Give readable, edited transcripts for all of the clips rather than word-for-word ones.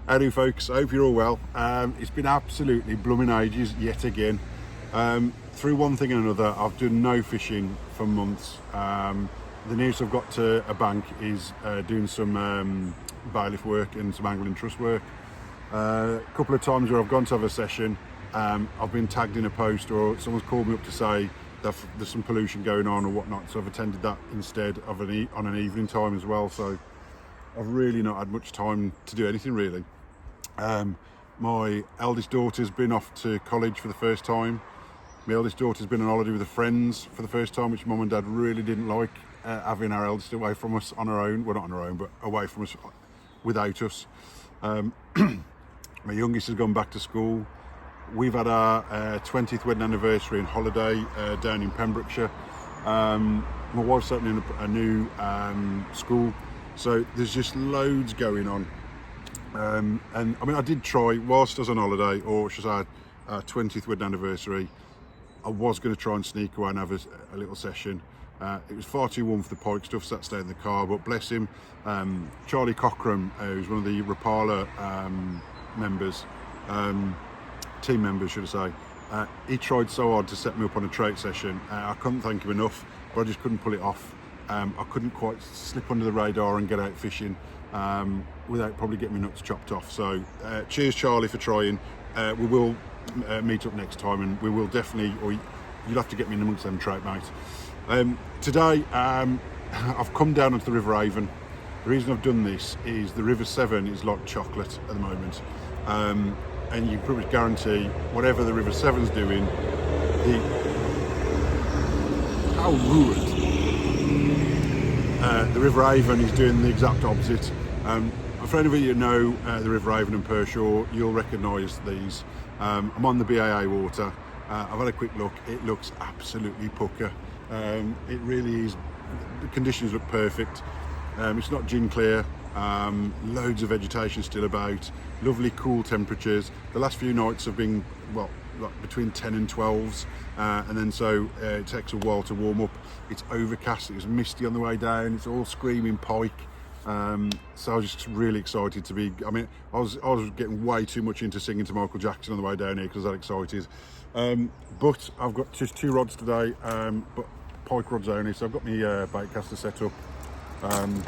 Howdy folks, I hope you're all well. It's been absolutely blooming ages yet again. Through one thing and another, I've done no fishing for months. The nearest I've got to a bank is doing some bailiff work and some angling trust work. A couple of times where I've gone to have a session, I've been tagged in a post or someone's called me up to say that there's some pollution going on or whatnot, so I've attended that instead of on an evening time as well. So I've really not had much time to do anything really. My eldest daughter's been off to college for the first time. My eldest daughter's been on holiday with her friends for the first time, which mum and dad really didn't like, having our eldest away from us on her own. Well, not on her own, but away from us without us. My youngest has gone back to school. We've had our 20th wedding anniversary and holiday down in Pembrokeshire. My wife's opening a new school, so there's just loads going on. And I mean, I did try, whilst I was on holiday, or should I say our 20th wedding anniversary, I was going to try and sneak away and have a little session. It was far too warm for the pike stuff, so that stayed in the car, but bless him, Charlie Cockram, who's one of the Rapala members, team members should I say, he tried so hard to set me up on a trout session. I couldn't thank him enough, but I just couldn't pull it off. I couldn't quite slip under the radar and get out fishing without probably getting my nuts chopped off. So cheers Charlie for trying. We will meet up next time, and we will definitely, or you'll have to get me in amongst them trout, mate. Today I've come down onto the River Avon. The reason I've done this is the River Severn is like chocolate at the moment, and you pretty much guarantee whatever the River Severn's doing, how rude. The River Avon is doing the exact opposite. For any of you who know the River Avon and Pershore, you'll recognise these. I'm on the BAA water. I've had a quick look. It looks absolutely pucker. It really is. The conditions look perfect. It's not gin clear. Loads of vegetation still about. Lovely cool temperatures. The last few nights have been, well, like between 10 and 12s, and then so it takes a while to warm up. It's overcast, it was misty on the way down, it's all screaming pike. So I was just really excited to be, I mean, I was getting way too much into singing to Michael Jackson on the way down here because I was that excited. But I've got just 2 rods today, but pike rods only, so I've got my bait caster set up, and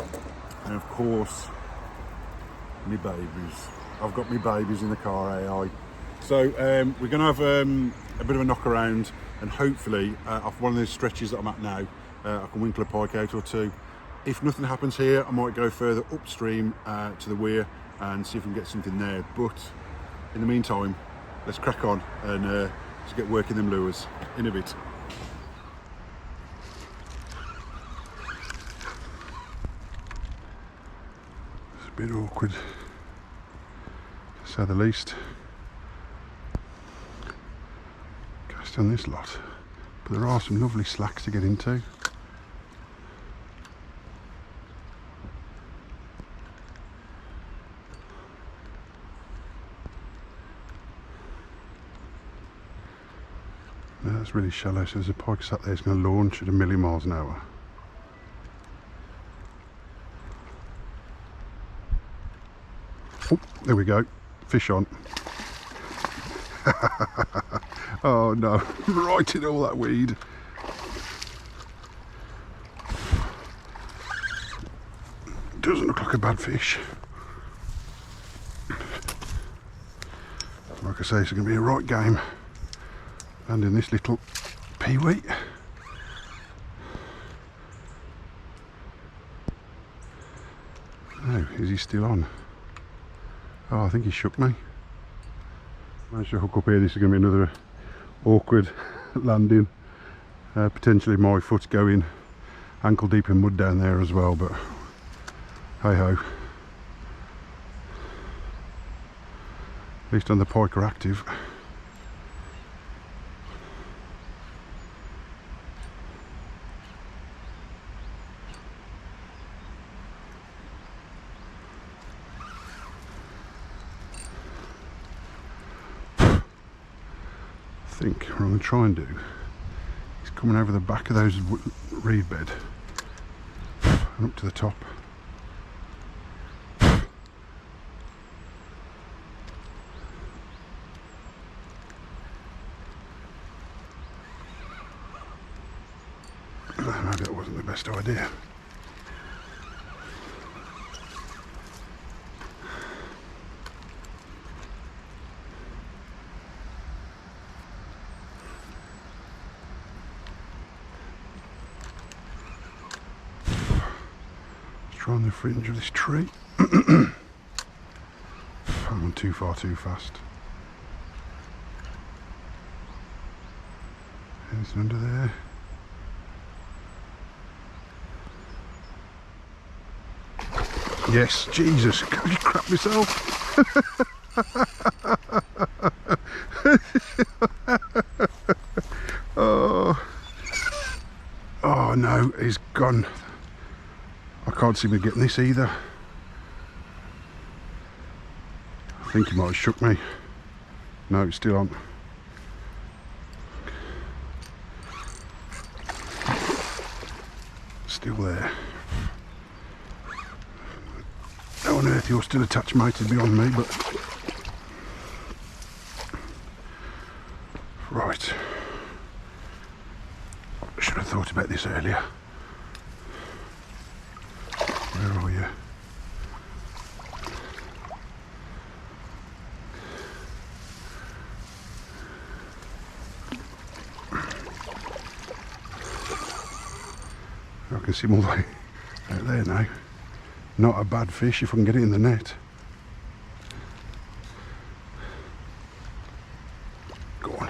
of course my babies. I've got my babies in the car, AI. So we're going to have a bit of a knock around, and hopefully off one of those stretches that I'm at now, I can winkle a pike out or two. If nothing happens here, I might go further upstream to the weir and see if we can get something there. But in the meantime, let's crack on and let's get working them lures in a bit. It's a bit awkward, to say the least. Cast on this lot, but there are some lovely slacks to get into. That's really shallow, so there's a pike sat there. It's going to launch at 1,000,000 miles an hour. Oh, there we go. Fish on. Oh no, right in all that weed. Doesn't look like a bad fish. Like I say, it's going to be a right game. And in this little peewee. Oh, is he still on? Oh, I think he shook me. Managed to hook up here. This is going to be another awkward landing. Potentially my foot going ankle deep in mud down there as well, but hey ho. At least on the pike are active. I think what I'm going to try and do is coming over the back of those reed bed and up to the top. best idea. Let's try on the fringe of this tree. I went too far too fast. Anything under there? Yes, Jesus, can I crap myself? Oh no, he's gone. I can't see me getting this either. I think he might have shook me. No, it's still on. Still there. How on earth you're still attached, mate, is beyond me, but... Right. I should have thought about this earlier. Where are you? I can see him all the way out there now. Not a bad fish if I can get it in the net. Go on.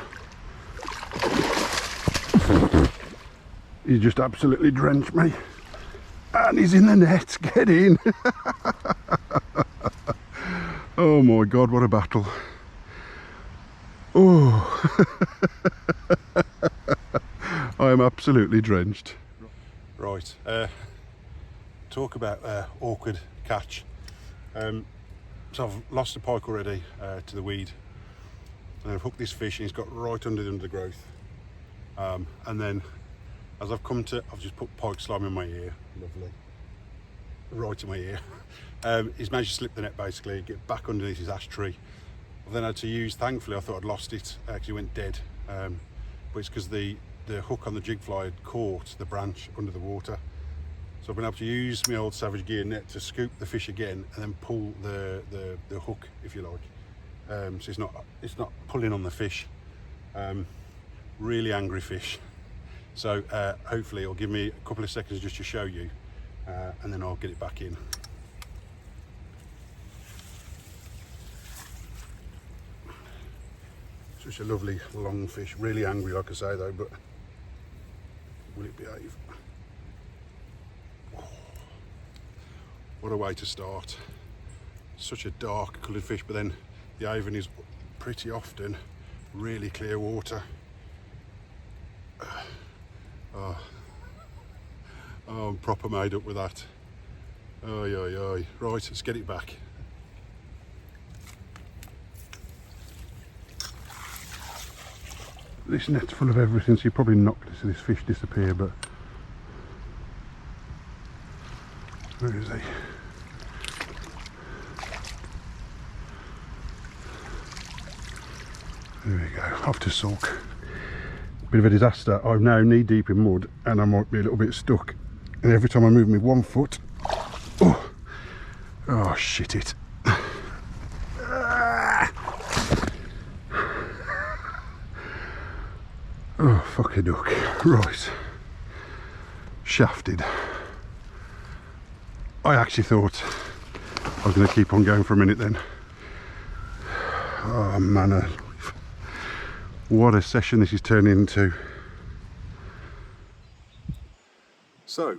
He just absolutely drenched me. And he's in the net. Get in. Oh my God, what a battle. Oh. I am absolutely drenched. Right, talk about awkward catch. So I've lost a pike already to the weed, and I've hooked this fish and he's got right under the undergrowth. And then as I've come to, I've just put pike slime in my ear, lovely, right in my ear. He's managed to slip the net basically, get back underneath his ash tree. I've then had to use, thankfully I thought I'd lost it, actually went dead, but it's because the hook on the jig fly had caught the branch under the water. So I've been able to use my old Savage Gear net to scoop the fish again and then pull the hook, if you like. So it's not pulling on the fish. Really angry fish. So hopefully it'll give me a couple of seconds just to show you, and then I'll get it back in. Such a lovely long fish, really angry like I say though, but will it behave? Oh, what a way to start. Such a dark coloured fish, but then the Avon is pretty often really clear water. Oh, I'm proper made up with that. Oy, oy, oy. Right, let's get it back. This net's full of everything, so you're probably not going to see this fish disappear, but where is he? There we go, off to sulk. Bit of a disaster. I'm now knee deep in mud and I might be a little bit stuck, and every time I move my one foot, oh shit it. Oh, fucking duck. Right. Shafted. I actually thought I was going to keep on going for a minute then. Oh man, what a session this is turning into. So,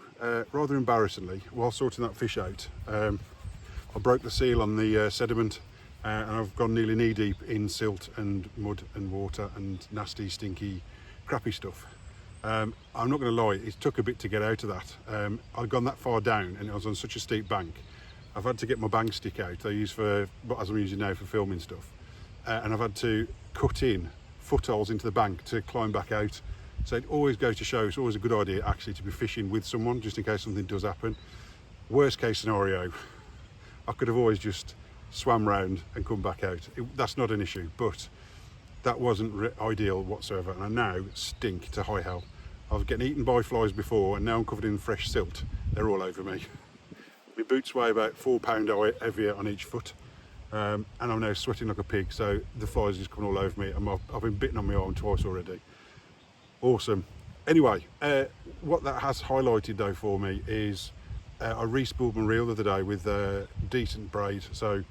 rather embarrassingly, while sorting that fish out, I broke the seal on the sediment, and I've gone nearly knee deep in silt and mud and water and nasty, stinky, crappy stuff. I'm not going to lie, it took a bit to get out of that. I'd gone that far down and it was on such a steep bank. I've had to get my bang stick out, I use for, as I'm using now for filming stuff, and I've had to cut in footholes into the bank to climb back out. So it always goes to show, it's always a good idea actually to be fishing with someone, just in case something does happen. Worst case scenario, I could have always just swam round and come back out. That's not an issue, but that wasn't ideal whatsoever, and I now stink to high hell. I was getting eaten by flies before, and now I'm covered in fresh silt. They're all over me. My boots weigh about £4 heavier on each foot, and I'm now sweating like a pig, so the flies are just coming all over me, and I've been bitten on my arm twice already. Awesome. Anyway, what that has highlighted though for me is I re-spooled my reel the other day with decent braid. So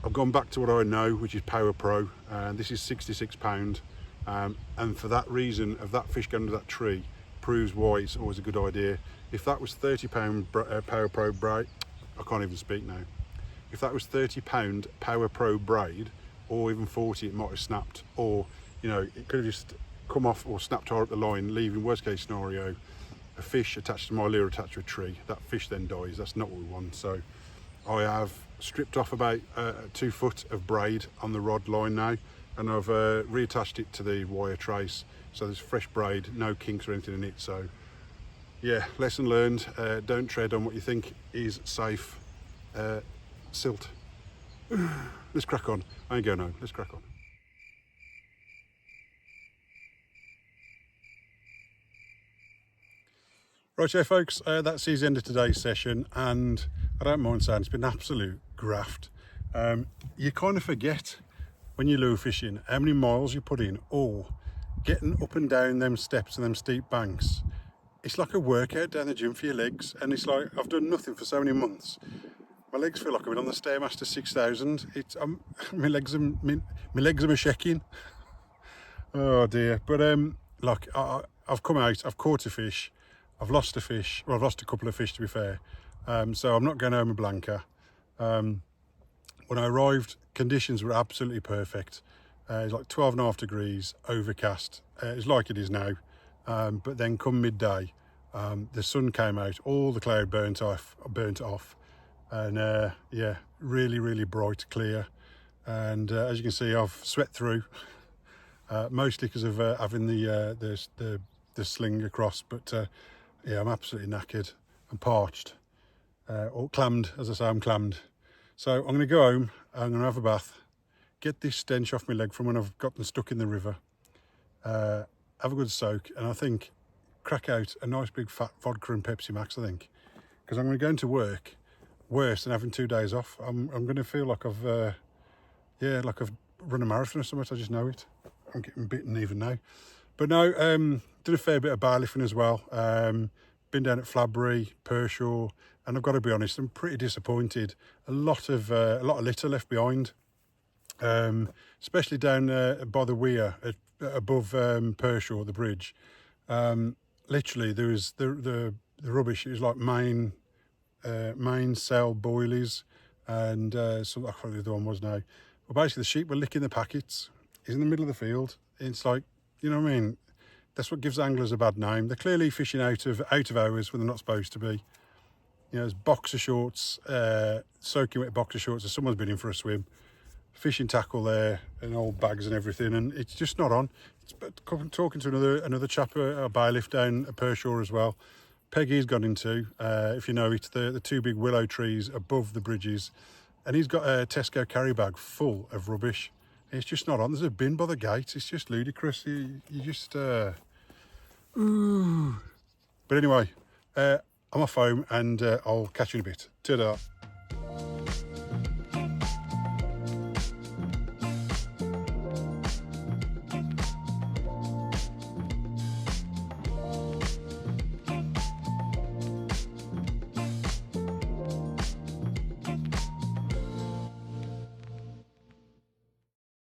I've gone back to what I know, which is Power Pro, and this is £66. And for that reason of that fish going to that tree proves why it's always a good idea. If that was £30 Power Pro braid, I can't even speak now. If that was £30 Power Pro braid, or even 40, it might have snapped, or you know, it could have just come off or snapped hard at the line, leaving worst case scenario a fish attached to my lure attached to a tree. That fish then dies. That's not what we want. So I have stripped off about 2 foot of braid on the rod line now, and I've reattached it to the wire trace, so there's fresh braid, no kinks or anything in it. So yeah, lesson learned. Don't tread on what you think is safe silt. Let's crack on. I ain't going home. Let's crack on. Right, yeah, folks, that's the end of today's session, and I don't mind saying it's been an absolute graft. You kind of forget when you're lure fishing how many miles you put in, or getting up and down them steps and them steep banks. It's like a workout down the gym for your legs, and it's like I've done nothing for so many months. My legs feel like I've been on the Stairmaster 6000. My legs are shaking. Oh dear. But look, I've come out, I've caught a fish, I've lost a fish, well, I've lost a couple of fish to be fair. So I'm not going home with Blanca. When I arrived, conditions were absolutely perfect. It's like 12.5 degrees, overcast. It's like it is now. But then come midday, the sun came out, all the cloud burnt off, and yeah, really, really bright, clear. And as you can see, I've sweat through, mostly because of having the sling across. But yeah, I'm absolutely knackered and parched, or clammed, as I say, I'm clammed. So I'm going to go home, I'm going to have a bath, get this stench off my leg from when I've gotten stuck in the river, have a good soak, and I think crack out a nice big fat vodka and Pepsi Max, I think, because I'm going to go into work worse than having 2 days off. I'm going to feel like I've like I've run a marathon or something. I just know it. I'm getting bitten even now. But no, did a fair bit of bar lifting as well. Been down at Flabberry, Pershore, and I've got to be honest, I'm pretty disappointed. A lot of litter left behind, especially down by the weir above Pershore, the bridge. Literally, there was the rubbish. It was like main cell boilies, and so I can't remember the other one was now. But basically, the sheep were licking the packets. It's in the middle of the field. It's like, you know what I mean? That's what gives anglers a bad name. They're clearly fishing out of hours when they're not supposed to be. You know, there's boxer shorts, soaking wet boxer shorts, as someone's been in for a swim, fishing tackle there, and old bags and everything, and it's just not on. Talking to another chap, a bailiff down at Pershore as well. Peggy's gone into, if you know it, the 2 big willow trees above the bridges, and he's got a Tesco carry bag full of rubbish. It's just not on. There's a bin by the gate. It's just ludicrous. You just ooh. But anyway, I'm off home, and I'll catch you in a bit. Ta-da.